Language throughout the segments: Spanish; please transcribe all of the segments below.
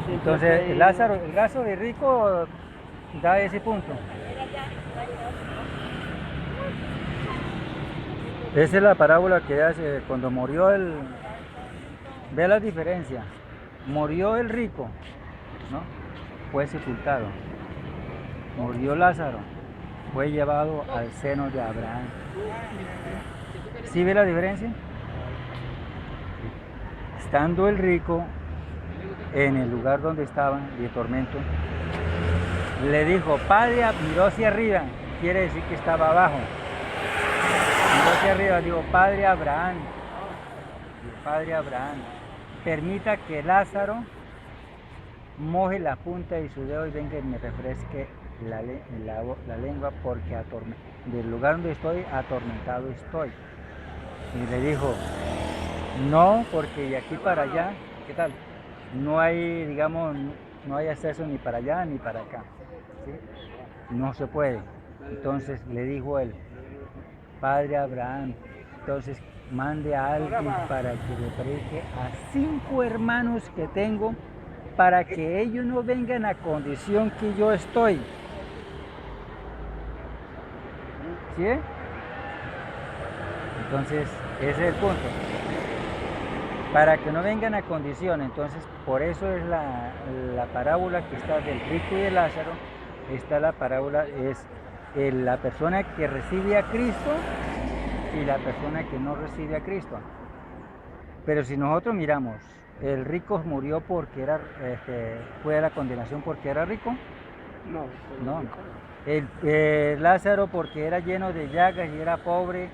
Entonces, Lázaro, el caso de rico da ese punto. Esa es la parábola que hace cuando murió el... Ve la diferencia. Murió el rico, ¿no? Fue sepultado. Murió Lázaro, fue llevado al seno de Abraham. ¿Sí ve la diferencia? Estando el rico en el lugar donde estaban de tormento, le dijo, Padre, miró hacia arriba, quiere decir que estaba abajo. Miró hacia arriba, dijo, Padre Abraham, permita que Lázaro moje la punta de su dedo y venga y me refresque la lengua porque del lugar donde estoy atormentado estoy. Y le dijo, no, porque de aquí para allá, ¿qué tal? No hay, digamos, no hay acceso ni para allá ni para acá, ¿sí? No se puede. Entonces le dijo él, Padre Abraham, entonces mande a alguien para que le predique a 5 hermanos que tengo, para que ellos no vengan a condición que yo estoy. ¿Sí? Entonces, ese es el punto. Para que no vengan a condición. Entonces, por eso es la parábola que está del rico y de Lázaro. Está la parábola, es la persona que recibe a Cristo y la persona que no recibe a Cristo. Pero si nosotros miramos, el rico murió porque fue a la condenación porque era rico. No. Lázaro porque era lleno de llagas y era pobre,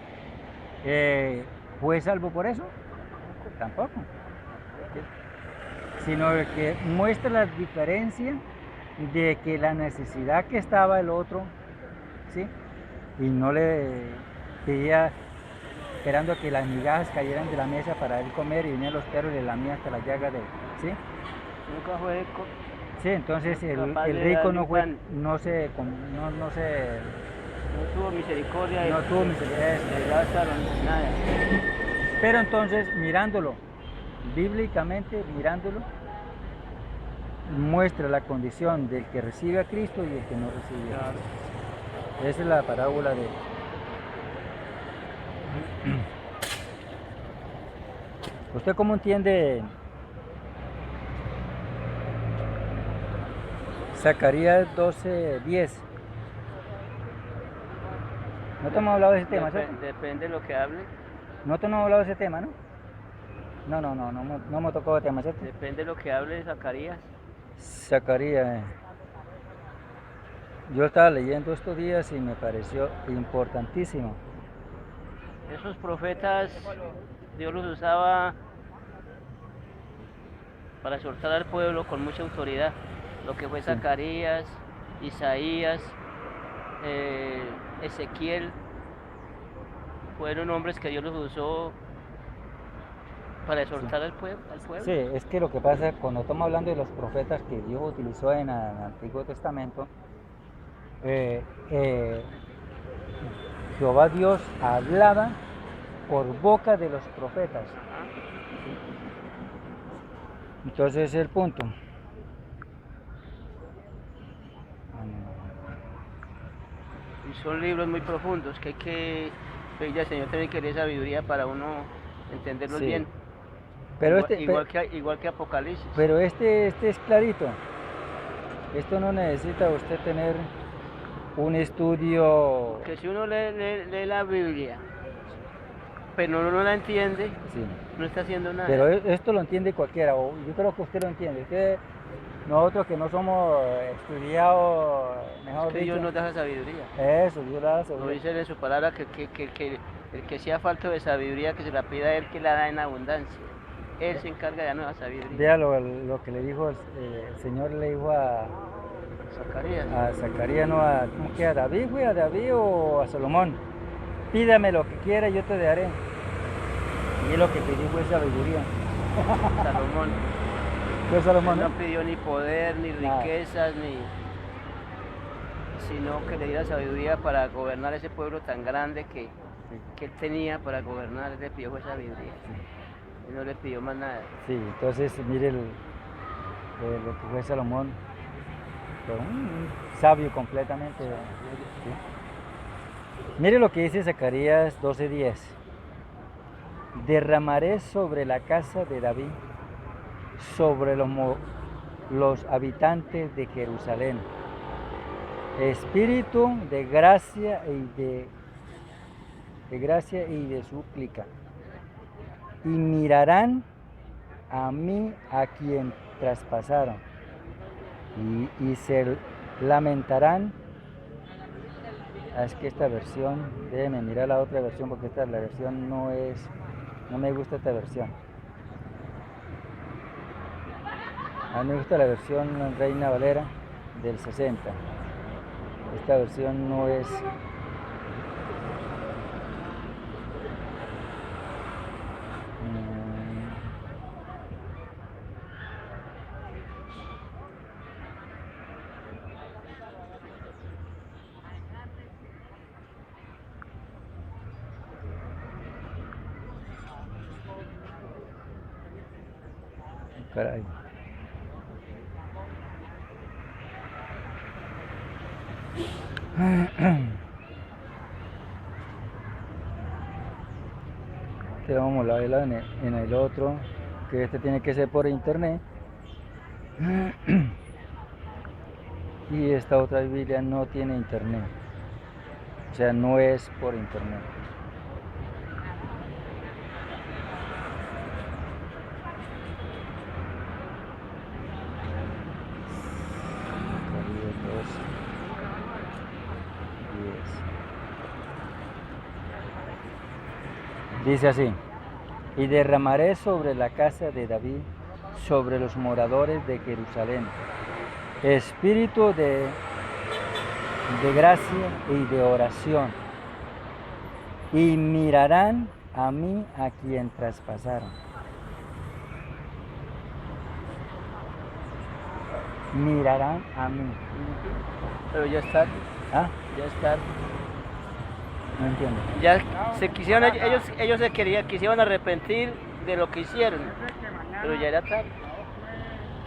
¿fue salvo por eso? Tampoco. Sino que muestra la diferencia de que la necesidad que estaba el otro, ¿sí? Y no le pedía esperando a que las migajas cayeran de la mesa para él comer y venían los perros y le lamían hasta las llagas de, ¿sí? Nunca fue Sí, entonces el rico no fue, no tuvo misericordia no tuvo misericordia de Lázaro, nada. Pero entonces mirándolo, bíblicamente mirándolo, muestra la condición del que recibe a Cristo y el que no recibe a Cristo. Esa es la parábola de... ¿Usted cómo entiende Zacarías 12:10? No te hemos hablado de ese tema, ¿cierto? Depende de lo que hable. No te hemos hablado de ese tema, ¿no? No hemos tocado el tema, ¿cierto? Depende de lo que hable de Zacarías. Zacarías. Yo estaba leyendo estos días y me pareció importantísimo. Esos profetas, Dios los usaba para exhortar al pueblo con mucha autoridad. Lo que fue Zacarías, Isaías, Ezequiel, fueron hombres que Dios los usó para exhortar al pueblo. Sí, es que lo que pasa cuando estamos hablando de los profetas que Dios utilizó en el Antiguo Testamento, Jehová Dios hablaba por boca de los profetas. Entonces ese es el punto. Y son libros muy profundos que hay que pedirle al Señor también que dé sabiduría para uno entenderlos bien. Pero igual que Apocalipsis. Pero este es clarito. Esto no necesita usted tener un estudio. Que si uno lee la Biblia, pero no la entiende, no está haciendo nada. Pero esto lo entiende cualquiera, o yo creo que usted lo entiende. Nosotros que no somos estudiados, mejor dicho. Dios nos da sabiduría. Eso, Dios da sabiduría. Nos dice en su palabra que el que sea falto de sabiduría, que se la pida a Él, que la da en abundancia. Él se encarga de darnos la sabiduría. Vea lo que le dijo el Señor, le dijo a Zacarías. A Zacarías, no a, ¿cómo que a David, güey? ¿A David o a Salomón? Pídame lo que quiera, yo te daré. Y es lo que pidió fue sabiduría. Salomón. Fue Salomón, no pidió ni poder, ni riquezas, sino que le diera sabiduría para gobernar ese pueblo tan grande que él tenía para gobernar. Él le pidió sabiduría. Y no le pidió más nada. Sí, entonces mire lo que fue Salomón, fue un sabio completamente. ¿Sí? Mire lo que dice Zacarías 12:10. Derramaré sobre la casa de David, sobre los habitantes de Jerusalén, espíritu de gracia y de súplica, y mirarán a mí a quien traspasaron, y se lamentarán. Es que esta versión, déjenme mirar la otra versión porque la versión no me gusta esta versión. A mí me gusta la versión Reina Valera del 60. Esta versión no es. Caray. Este vamos a verlo en el otro, que este tiene que ser por internet. Y esta otra Biblia no tiene internet, o sea, no es por internet. Dice así: y derramaré sobre la casa de David, sobre los moradores de Jerusalén, espíritu de gracia y de oración, y mirarán a mí a quien traspasaron. Mirarán a mí. Pero ya está. ¿Ah? Ya está. No entiendo. Ya se quisieron, ellos quisieron arrepentir de lo que hicieron, pero ya era tarde.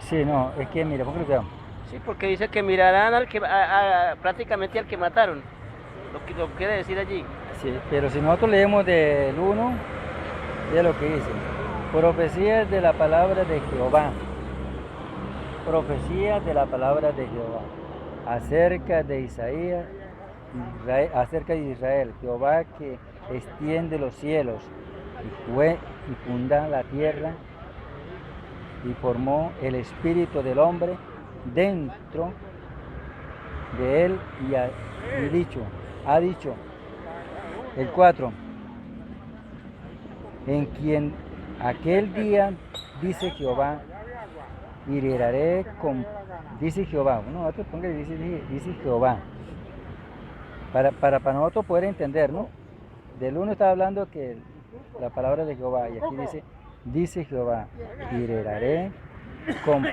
Sí, no, es que mira, ¿por qué lo Sí, porque dice que mirarán al que prácticamente al que mataron, lo quiere decir allí. Sí, pero si nosotros leemos del 1, de lo que dice: profecías de la palabra de Jehová, profecías de la palabra de Jehová, acerca de Isaías, acerca de Israel, Jehová que extiende los cielos y funda la tierra, y formó el espíritu del hombre dentro de él, y ha dicho, el 4, en quien aquel día, dice Jehová, heriré dice Jehová, dice Jehová, para nosotros poder entender, ¿no? Del 1 está hablando que la palabra de Jehová, y aquí dice Jehová, heriré con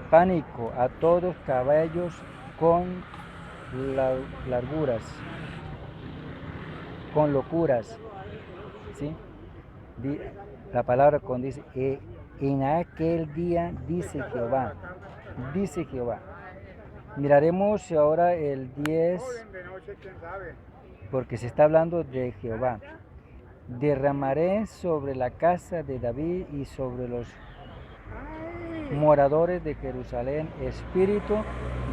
pánico a todos caballos con larguras, con locuras, ¿sí? La palabra con dice, en aquel día dice Jehová. Miraremos ahora el 10, porque se está hablando de Jehová. Derramaré sobre la casa de David y sobre los moradores de Jerusalén espíritu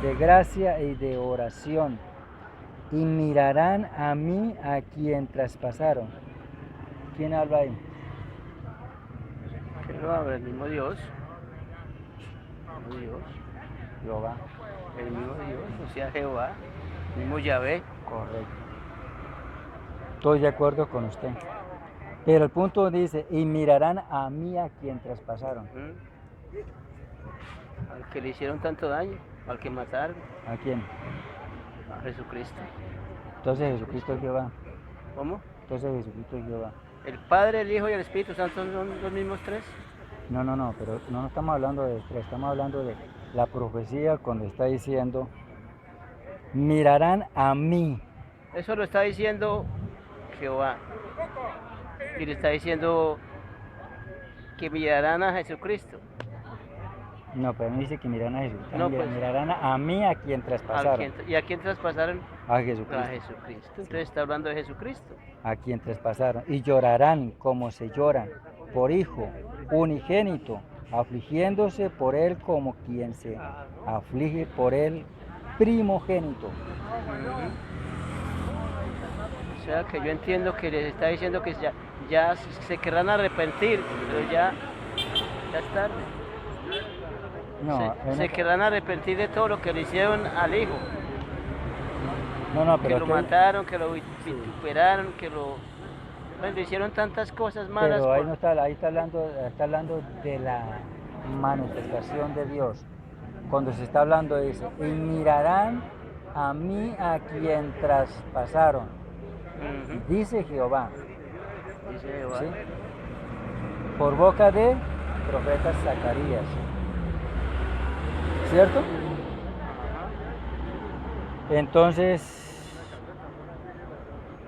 de gracia y de oración, y mirarán a mí a quien traspasaron. ¿Quién habla ahí? Que lo habla el mismo Dios. Jehová. El mismo Dios, o sea, Jehová, el mismo Yahvé. Correcto. Estoy de acuerdo con usted. Pero el punto dice, y mirarán a mí a quien traspasaron. Al que le hicieron tanto daño, al que mataron. ¿A quién? A Jesucristo. Entonces Jesucristo es Jehová. ¿Cómo? Entonces Jesucristo es Jehová. ¿El Padre, el Hijo y el Espíritu Santo son los mismos tres? No, pero no estamos hablando de tres, estamos hablando de la profecía cuando está diciendo, mirarán a mí. Eso lo está diciendo Jehová. Y le está diciendo que mirarán a Jesucristo. No, pero no dice que mirarán a Jesús. No, pues, Mirarán a mí a quien traspasaron. ¿y a quién traspasaron? A A Jesucristo. Jesucristo. Entonces está hablando de Jesucristo. A quien traspasaron. Y llorarán como se llora por hijo unigénito, afligiéndose por él como quien se aflige por el primogénito. O sea que yo entiendo que les está diciendo que ya se querrán arrepentir, pero ya es tarde. No, Se querrán arrepentir de todo lo que le hicieron al hijo. no, Que pero lo mataron, que lo vituperaron, que le hicieron tantas cosas malas. pero ahí no está, ahí está hablando de la manifestación de Dios. Cuando se está hablando de eso, y mirarán a mí a quien traspasaron, dice Jehová. Dice Jehová. ¿Sí? Por boca de profeta Zacarías. ¿Cierto? Entonces,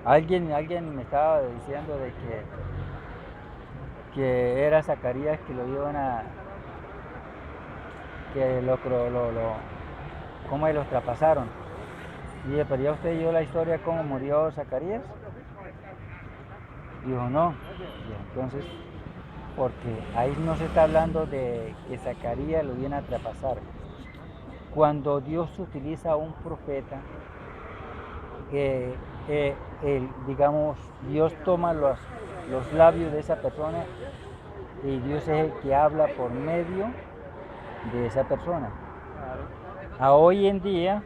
alguien me estaba diciendo de que era Zacarías que lo iban a, que cómo los traspasaron. Y dije, pero ya usted oyó la historia cómo murió Zacarías. Dijo, no. Y entonces, porque ahí no se está hablando de que Zacarías lo viene a traspasar. Cuando Dios utiliza a un profeta, digamos, Dios toma los labios de esa persona y Dios es el que habla por medio de esa persona. A hoy en día,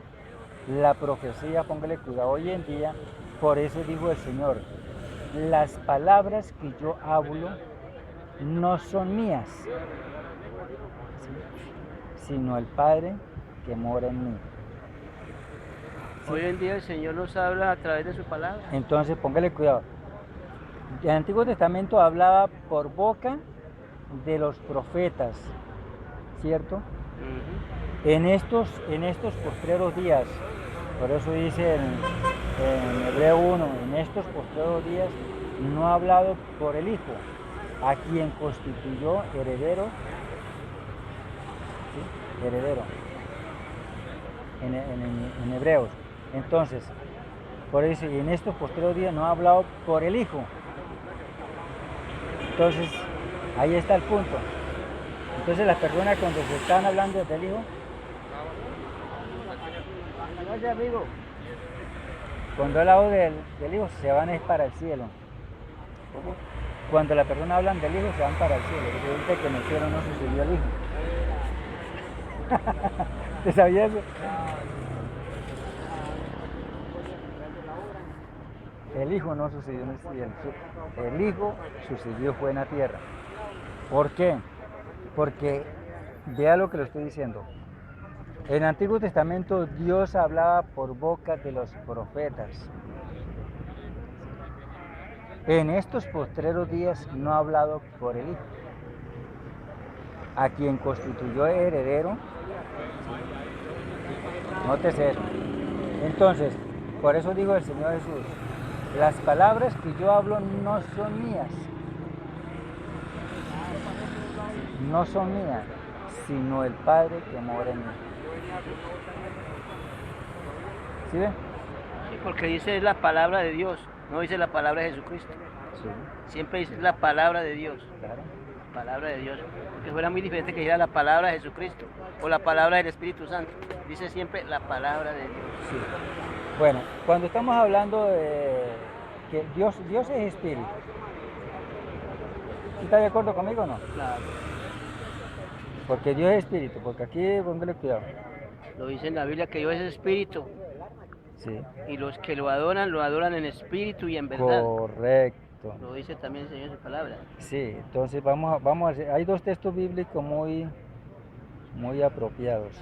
la profecía, póngale cuidado, hoy en día, por eso dijo el Señor, las palabras que yo hablo no son mías, sino el Padre que mora en mí. ¿Sí? Hoy en día el Señor nos habla a través de su palabra. Entonces, póngale cuidado. El Antiguo Testamento hablaba por boca de los profetas, ¿cierto? En estos postreros días, por eso dice en Hebreo 1, en estos postreros días no ha hablado por el Hijo, a quien constituyó heredero, ¿sí? Heredero, en Hebreos. Entonces, por eso, en estos postreros días no ha hablado por el Hijo. Entonces, ahí está el punto. Entonces las personas cuando se están hablando del Hijo, cuando hablado del Hijo se van es para el cielo. Cuando las personas hablan del Hijo se van para el cielo. Y ahorita que en el cielo no sucedió el Hijo. ¿Te sabías eso? El Hijo no sucedió en el cielo. El Hijo sucedió fue en la tierra. ¿Por qué? Porque, vea lo que le estoy diciendo. En el Antiguo Testamento Dios hablaba por boca de los profetas. En estos postreros días no ha hablado por el Hijo, a quien constituyó heredero. Nótese eso. Entonces, por eso dijo el Señor Jesús, las palabras que yo hablo no son mías. No son mías, sino el Padre que mora en mí. ¿Sí ven? Sí, porque dice la palabra de Dios, no dice la palabra de Jesucristo. Sí. Siempre dice la palabra de Dios. Claro. Palabra de Dios. Porque fuera muy diferente que dijera la palabra de Jesucristo o la palabra del Espíritu Santo. Dice siempre la palabra de Dios. Sí. Bueno, cuando estamos hablando de que Dios es espíritu. ¿Está de acuerdo conmigo o no? Claro. Porque Dios es espíritu, porque aquí póngale cuidado. Lo dice en la Biblia que Dios es espíritu. Sí. Y los que lo adoran en espíritu y en verdad. Correcto. Lo dice también el Señor en su palabra. Sí, entonces vamos a hacer, hay dos textos bíblicos muy apropiados.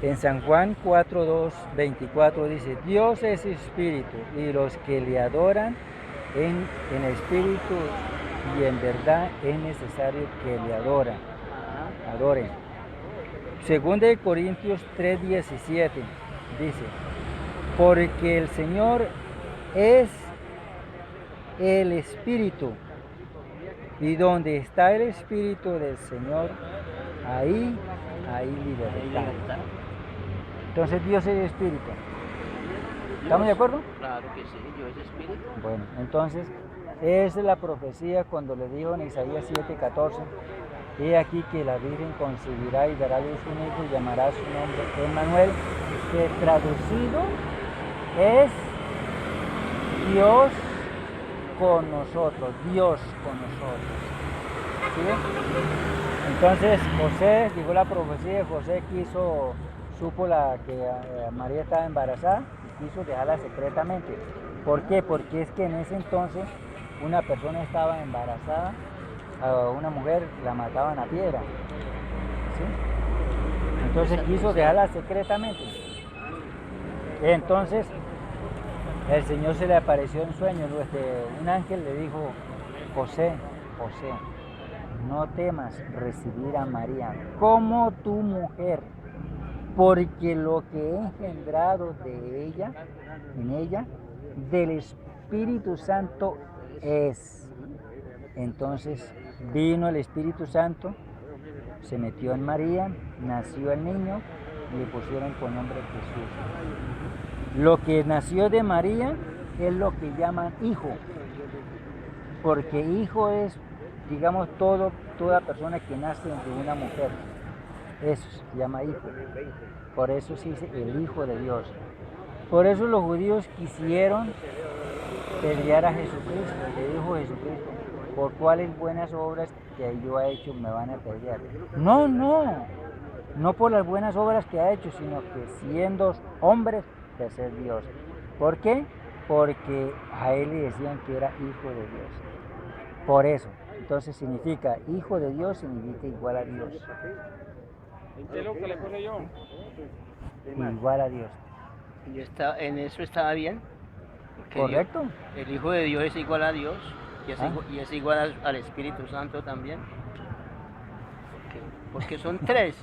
En San Juan 4:2-24 dice, Dios es espíritu y los que le adoran en espíritu y en verdad es necesario que le adoren. Segunda de Corintios 3:17 dice, porque el Señor es el espíritu Y donde está el Espíritu del Señor, ahí hay libertad. Entonces Dios es Espíritu. ¿Estamos de acuerdo? Claro que sí, Dios es espíritu. Bueno, entonces esa es la profecía cuando le dijo en Isaías 7:14, he aquí que la Virgen concebirá y dará a luz un hijo y llamará su nombre Emmanuel, que traducido es Dios con nosotros, Dios con nosotros. ¿Sí? Entonces José, llegó la profecía, José supo que María estaba embarazada y quiso dejarla secretamente. ¿Por qué? Porque es que en ese entonces una persona estaba embarazada, a una mujer la mataban a piedra. ¿Sí? Entonces quiso dejarla secretamente. Entonces el Señor se le apareció en sueños, un ángel le dijo, José, no temas recibir a María como tu mujer, porque lo que he engendrado de ella, en ella, del Espíritu Santo es. Entonces vino el Espíritu Santo, se metió en María, nació el niño y le pusieron por nombre Jesús. Lo que nació de María es lo que llaman hijo, porque hijo es, digamos, toda persona que nace de una mujer. Eso se llama hijo. Por eso se dice el Hijo de Dios. Por eso los judíos quisieron pelear a Jesucristo. Le dijo Jesucristo, por cuáles buenas obras que yo he hecho me van a pelear. No por las buenas obras que ha hecho, sino que siendo hombres de ser Dios. ¿Por qué? Porque a él le decían que era hijo de Dios. Por eso. Entonces significa hijo de Dios, significa igual a Dios. ¿Qué es lo que le puse yo? Igual a Dios. En eso estaba bien. Correcto. Dios, el Hijo de Dios es igual a Dios y es igual al Espíritu Santo también. Porque son tres.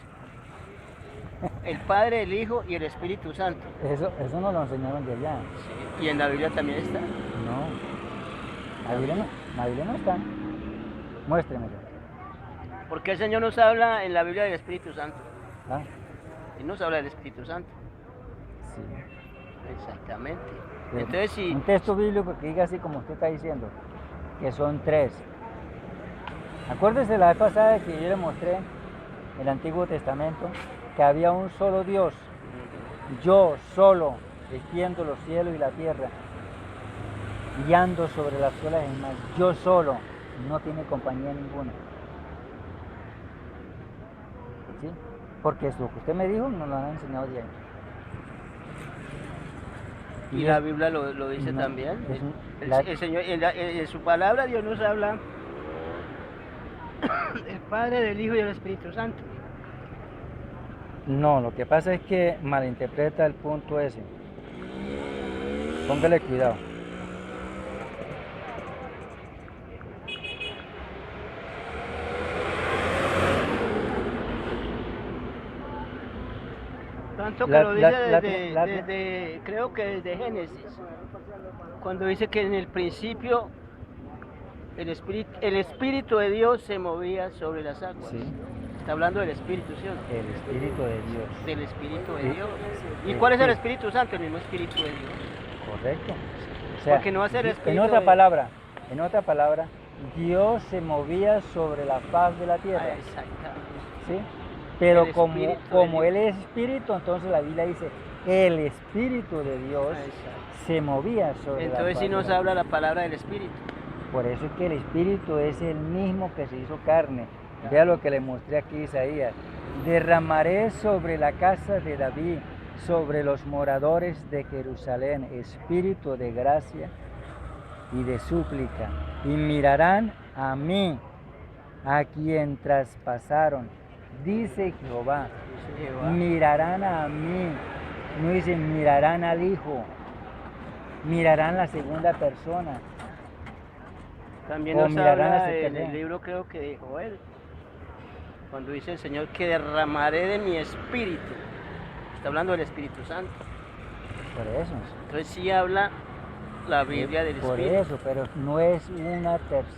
El Padre, el Hijo y el Espíritu Santo. Eso nos lo enseñaron de allá. Sí. ¿Y en la Biblia también está? No. La Biblia no está. Muéstremelo. ¿Por qué el Señor nos habla en la Biblia del Espíritu Santo? ¿Ah? Él nos habla del Espíritu Santo. Sí. Exactamente. Pero entonces, si un texto bíblico que diga así como usted está diciendo, que son tres. Acuérdese la vez pasada que yo le mostré en el Antiguo Testamento que había un solo Dios. Yo solo extiendo los cielos y la tierra, guiando sobre las olas del mar. Yo solo, no tiene compañía ninguna. ¿Sí? Porque es lo que usted me dijo, nos lo han enseñado ya. Y la Biblia lo dice también. El Señor, en su palabra Dios nos habla del Padre, del Hijo y del Espíritu Santo. No, lo que pasa es que malinterpreta el punto ese. Póngale cuidado. Tanto que lo dice desde, creo que desde Génesis, cuando dice que en el principio el Espíritu de Dios se movía sobre las aguas. Sí. Está hablando del Espíritu, ¿sí o no? El Espíritu de Dios. Del Espíritu de Dios. ¿Y cuál es el Espíritu Santo? El mismo Espíritu de Dios. Correcto. O sea, porque no va a ser el Espíritu en otra palabra, Dios se movía sobre la faz de la tierra. Exactamente. ¿Sí? Pero como Él es Espíritu, entonces la Biblia dice, el Espíritu de Dios se movía sobre la faz. Entonces sí nos habla la palabra del Espíritu. Por eso es que el Espíritu es el mismo que se hizo carne. Vea lo que le mostré aquí a Isaías. Derramaré sobre la casa de David, sobre los moradores de Jerusalén, espíritu de gracia y de súplica. Y mirarán a mí, a quien traspasaron. Dice Jehová, mirarán a mí. No dicen mirarán al Hijo, mirarán la segunda persona. También nos habla en el libro, creo que de Joel, cuando dice el Señor que derramaré de mi espíritu. Está hablando del Espíritu Santo. Por eso. Entonces sí habla la Biblia del Espíritu. Por eso, pero no es una tercera.